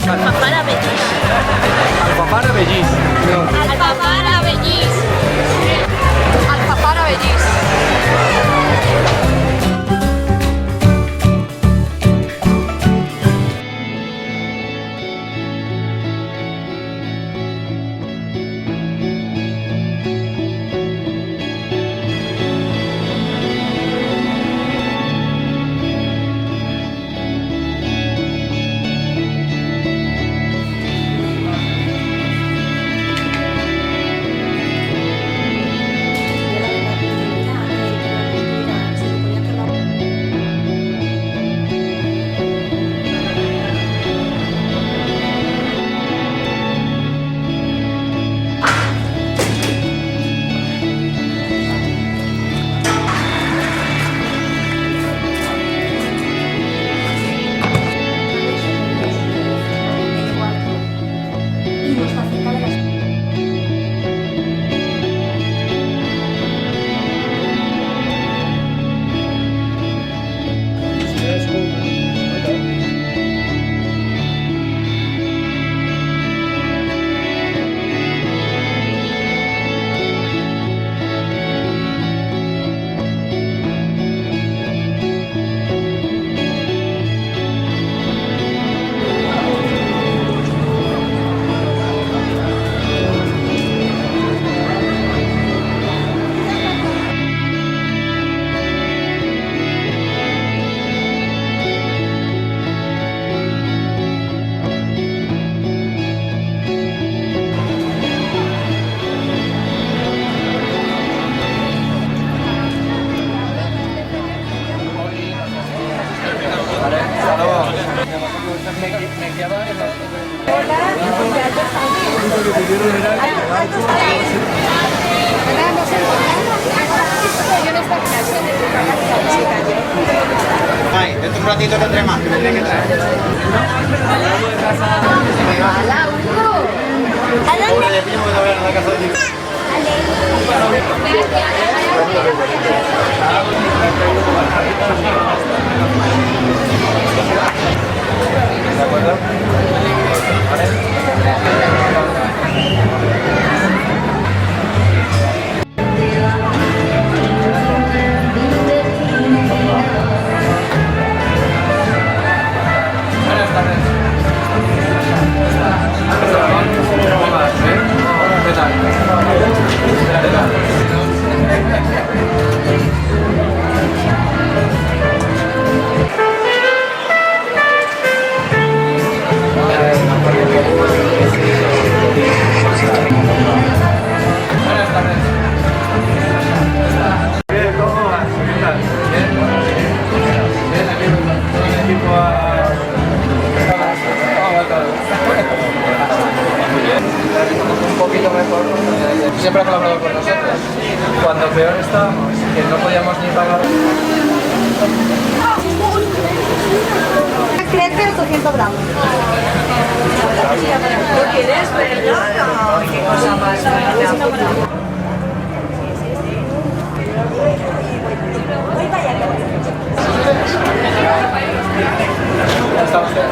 Alfafara Bellis. Alfafara Bellis. Alfafara Bellis. Alfafara Bellis. Ay, dentro de un ratito tendré más. ¿De acuerdo? Siempre ha colaborado con nosotros. Cuando peor estábamos, que no podíamos ni pagar. Crece 800 gramos. ¿Lo quieres, verdad? No, qué cosa más bonita. ¿Está usted?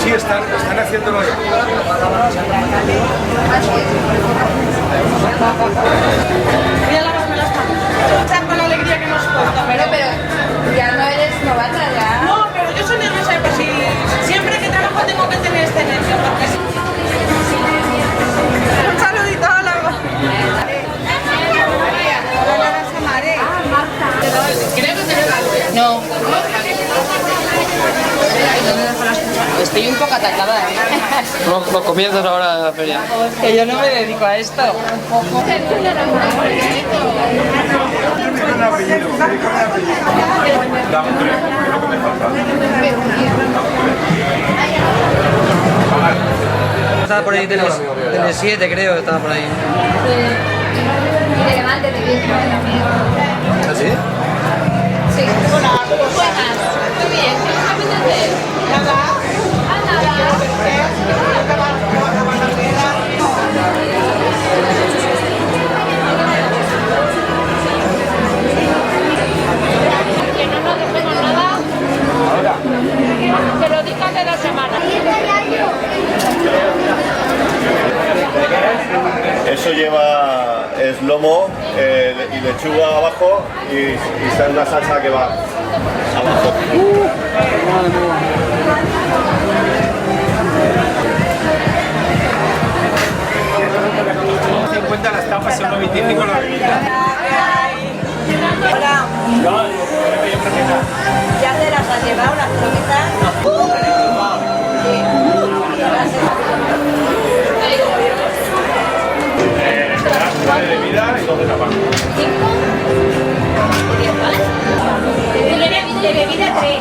Sí, están haciéndolo ya. Voy a lavarme las manos. O sea, con la alegría que nos porta. Pero ya no eres novata, ya. No, pero yo soy nerviosa de por sí. Siempre que trabajo tengo que tener este nervio. Porque si... Un saludito a la... Creo que te lo No. Estoy un poco atacada, Los comienzos ahora de la feria. Que yo no me dedico a esto. Dame un 3, creo que me falta. estaba por ahí, Tele7 creo que estaba por ahí. Y de Levante te vi. ¿Ah, sí? Sí. Hola, buenas. Muy bien, ¿qué nos apetece? Nada. Ah, nada. Que no nos dejemos nada. Que lo digan de 2 semanas. Eso lleva es lomo y lechuga abajo y está en una salsa que va abajo. 50 las tapas y 1,25 la bebida. Hola. ¿Ya te las has llevado las croquetas? Una de bebida y 2 de tapas. De bebida 3.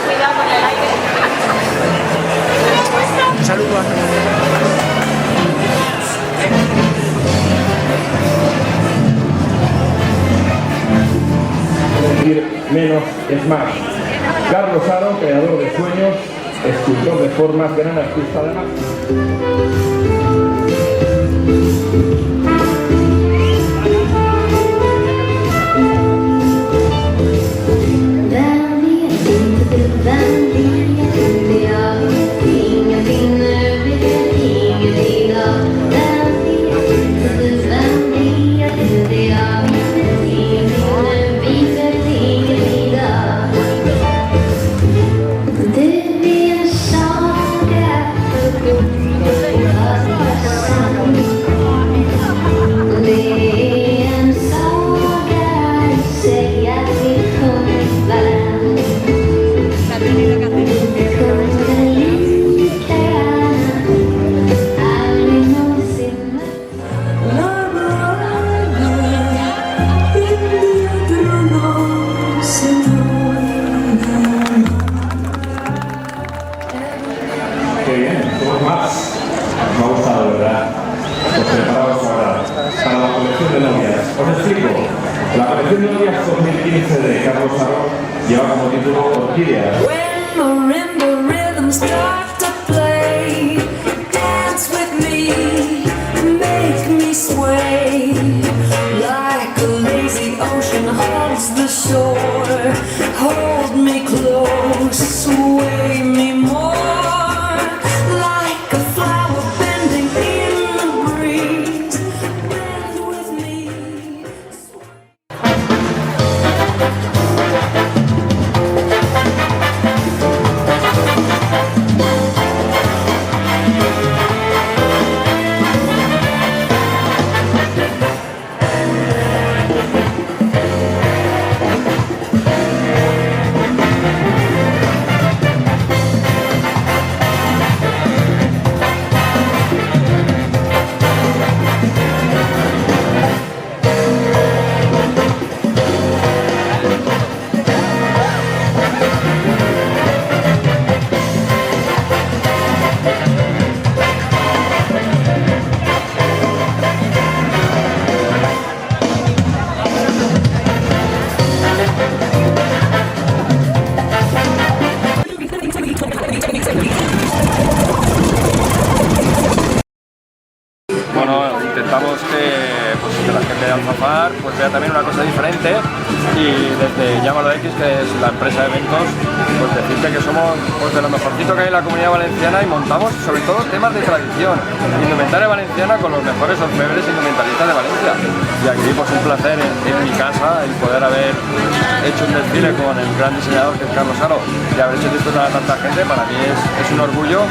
Cuidado con el aire. Saludos. Menos es más. Carlos Aro, creador de sueños, escultor de formas, gran artista además. Qué bien, todos más. Me ha gustado, ¿verdad? Pues preparaos ahora para la colección de novias. Os explico. La colección de novias 2015 de Carlos Aro lleva como título Orquídeas. When marimba rhythms start to play, dance with me, make me sway, like a lazy ocean holds the shore. Hold me close, sway me more, like a flower bending in the breeze. Bend with me. Bueno, intentamos que la gente de Alfafar pues vea también una cosa diferente y desde Llámalo X, que es la empresa de eventos, pues decirte que somos pues, de lo mejorcito que hay en la comunidad valenciana y montamos sobre todo temas de tradición, indumentaria valenciana con los mejores orfebres e indumentalistas de Valencia. Y aquí pues un placer en mi casa el poder haber hecho un desfile con el gran diseñador que es Carlos Aro y haber hecho disfrutar a tanta gente. Para mí es un orgullo,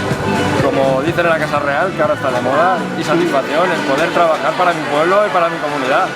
como dicen en la Casa Real, que ahora está de moda, y satisfacción el poder trabajar para mi pueblo y para mi comunidad.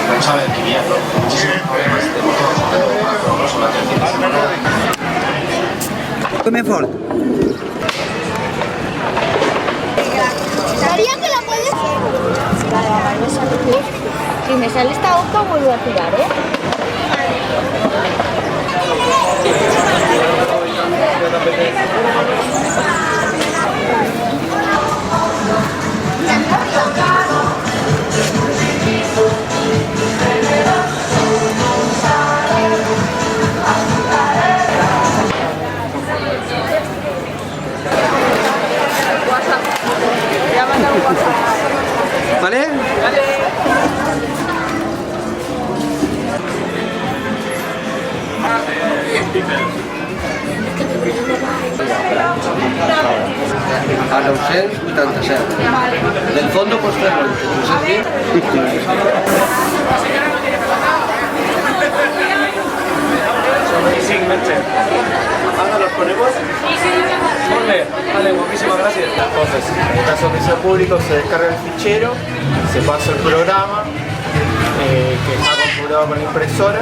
Vamos a ver que bien, muchísimos problemas de motor, problemas Mejor. ¿Sabía que la puedes? Si me sale esta hoja vuelvo a tirar, ¿eh? ¿Vale? A 987. Del fondo pues fer-lo. Ahora los ponemos. Vale, guapísimas gracias. Entonces, en el caso de que sea público, se descarga el fichero, se pasa el programa que está configurado con la impresora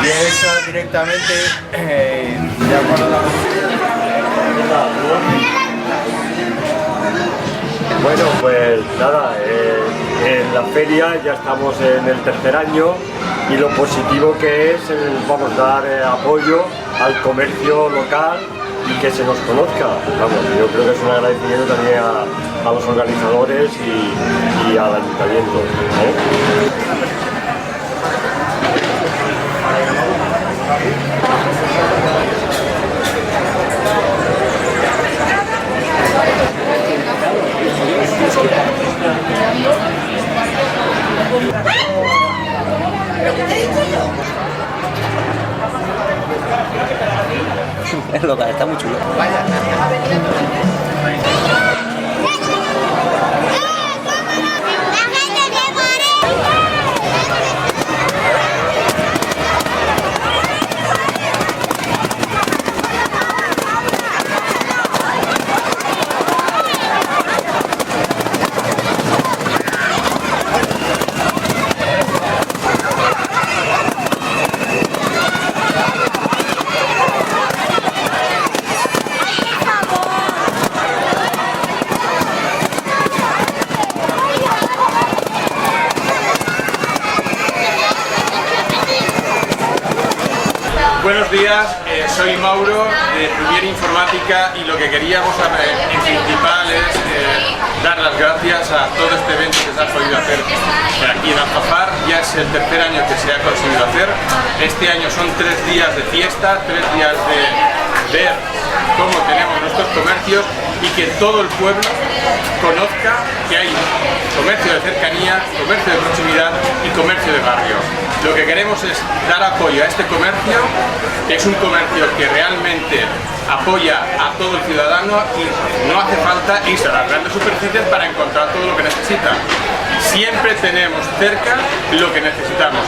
y esa directamente de acuerdo a la... Bueno, pues nada, en la feria ya estamos en el tercer año y lo positivo que es, vamos a dar apoyo al comercio local y que se nos conozca. Vamos, yo creo que es un agradecimiento también a los organizadores y al ayuntamiento. Es local, está muy chulo. Buenos días, soy Mauro de Pluvier Informática y lo que queríamos en principal es dar las gracias a todo este evento que se ha podido hacer aquí en Alfafar. Ya es el tercer año que se ha conseguido hacer. Este año son 3 días de fiesta, 3 días de ver cómo tenemos nuestros comercios y que todo el pueblo conozca que hay comercio de cercanía, comercio de proximidad y comercio de barrio. Lo que queremos es dar apoyo a este comercio, que es un comercio que realmente apoya a todo el ciudadano y no hace falta irse a las grandes superficies para encontrar todo lo que necesita. Siempre tenemos cerca lo que necesitamos,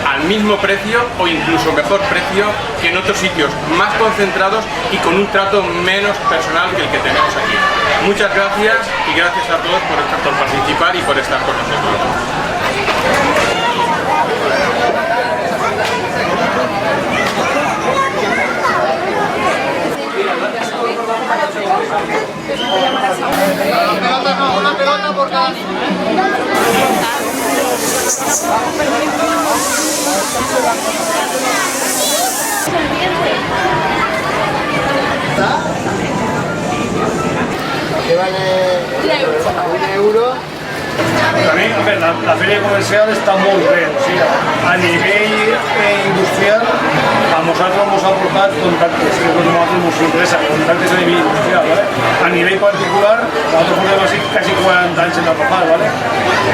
al mismo precio o incluso mejor precio que en otros sitios más concentrados y con un trato menos personal que el que tenemos aquí. Muchas gracias y gracias a todos por participar y por estar con nosotros. Una pelota por cada... ¿Qué vale? 1 euro. A mí, la feria comercial está molt bé, o sigui, a nivell industrial a nosaltres vamos a aportar contactes, que es lo que a nosotros nos interesa, contactes a nivell industrial, ¿vale? A nivell particular, nosotros portem així quasi 40 anys en Alfafar, ¿vale?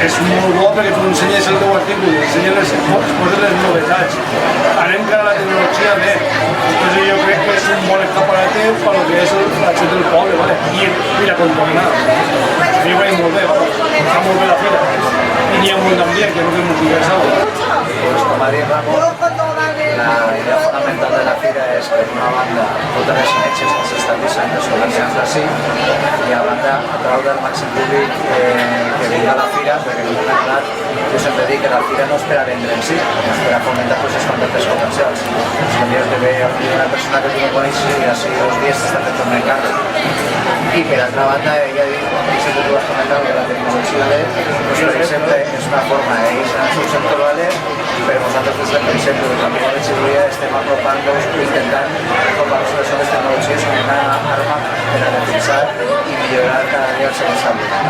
És molt bo perquè tu ensenyes el teu article, ensenyes poses les novetats, anem cara a la tecnologia bé, entonces jo crec que és un bon escaparate per lo que és la gent del poble, ¿vale? I la contaminada. A mi va molt bé, ¿vale? Està molt bé la fira i n'hi ha molt d'ambient, que és el que ens interessa. Madrid Ramos. La idea fundamental de la fira es que una banda totes les metges dels establiments de solucions d'ací i a banda atraure el màxim públic que vingui a la fira, perquè en un moment donat jo sempre dic que la fira no és per a vendre en si, és per a fomentar els contactes comercials. És el millor que ve una persona que tu no coneixes i així 2 dies t'està fent un encàrrec. I per altra banda, ella diu, que tu has comentat que la tecnologia LED, doncs, per exemple, és una forma d'ells en el seu sector valer, però nosaltres, per exemple, el Camí de Xiburia estem apropant-nos i intentant apropar-nos a les noves tecnologies com una arma per a defensar i millorar cada dia el seu establement.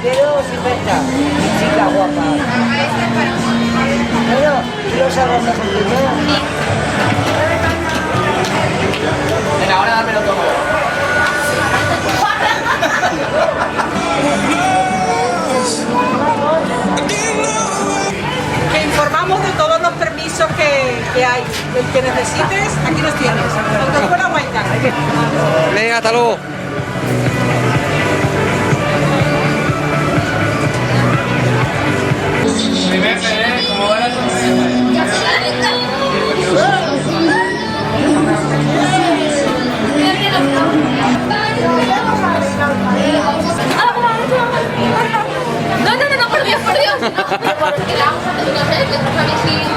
Pero siempre está, chica guapa. Pero yo sabes mejor que yo. Venga, ahora dármelo todo. Que informamos de todos los permisos que hay. El que necesites, aquí los tienes. Donde fuera Huayca. Venga, hasta luego. Como van a No, por Dios, por Dios. Que la vamos a hacer, no sé, que no sabéis si bien,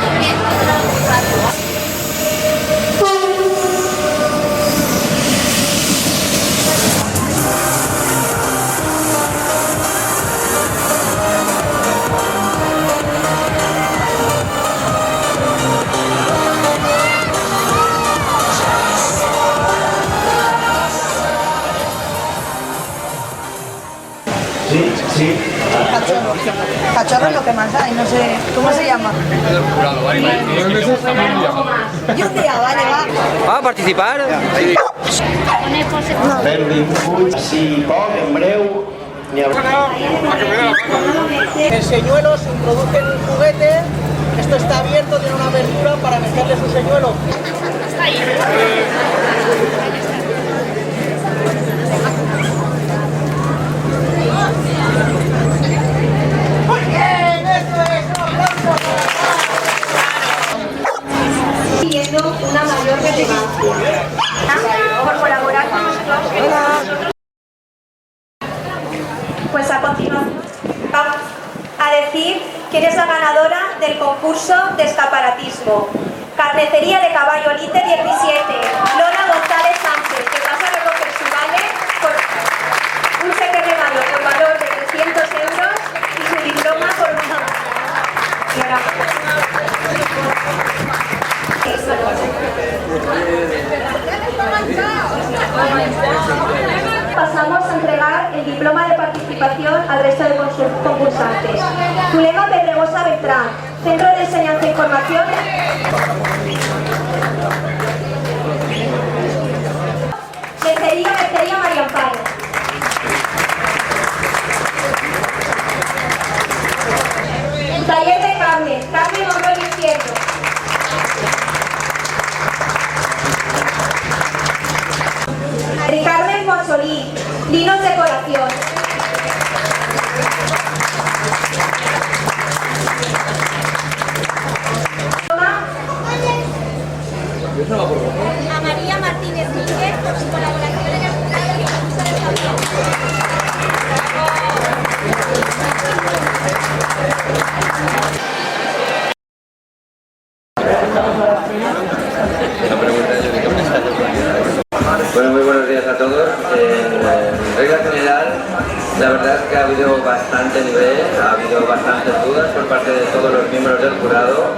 Sí. Cachorro es lo que más hay, no sé, ¿cómo se llama? Y un día, vale, va. ¿Va a participar? Benvinguts, si poc, en breu, n'hi haurà. El señuelo se introduce en un juguete. Esto está abierto, tiene una abertura para meterle su señuelo. está ahí. Pidiendo una mayor relevancia por colaborar con nosotros. Pues a continuación vamos a decir quién es la ganadora del concurso de escaparatismo. Carnicería de Caballo Lite 17, Lola González Sánchez, que pasa a recoger su vale por un cheque regalo por valor de 300 euros y su diploma por una. Pasamos a entregar el diploma de participación al resto de concursantes. Zulema Pedregosa Beltrán, Centro de Enseñanza e Información. Mercería María Amparo. Taller de Carmen Morrón Izquierdo. Carmen Monsolí, Linos Decoración. A María Martínez Mínguez por su colaboración en el jurado y el concurso de establecido. Bueno, muy buenos días a todos. En regla general, la verdad es que ha habido bastante nivel, ha habido bastantes dudas por parte de todos los miembros del jurado.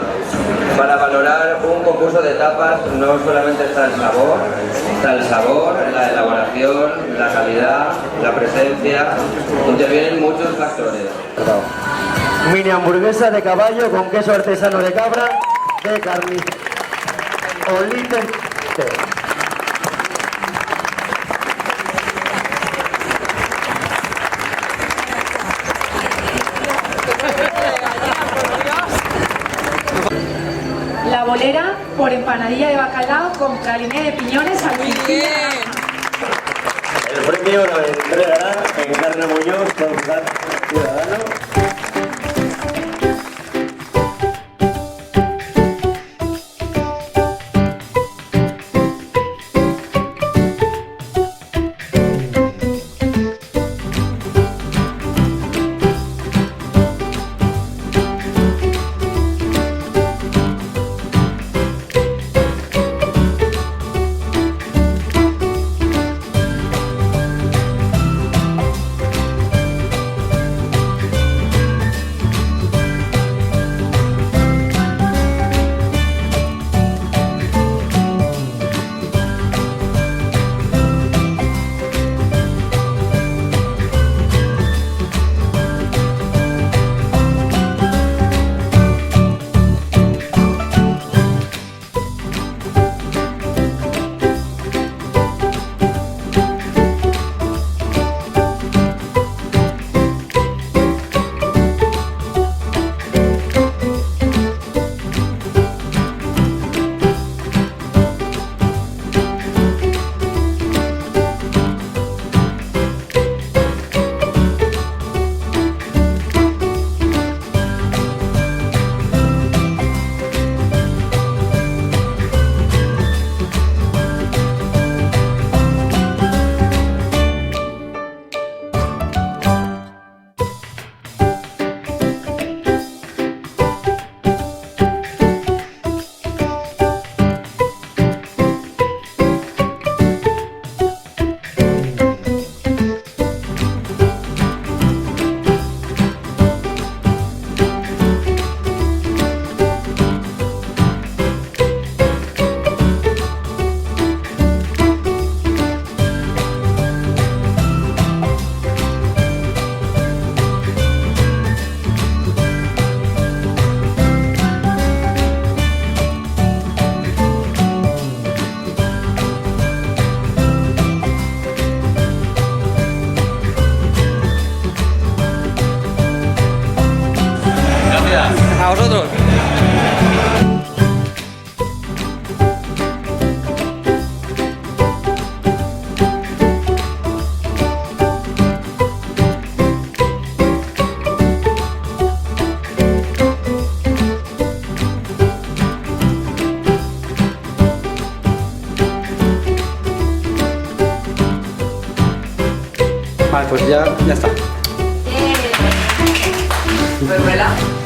Para valorar un concurso de tapas no solamente está el sabor, la elaboración, la calidad, la presencia, intervienen muchos factores. Mini hamburguesa de caballo con queso artesano de cabra de carnicería. Olite. La bolera por empanadilla de bacalao con praliné de piñones al principio. El premio lo entregará Encarna Muñoz, concejal ciudadano. queda. A vosotros. Vale, pues ya está. Pues vuela.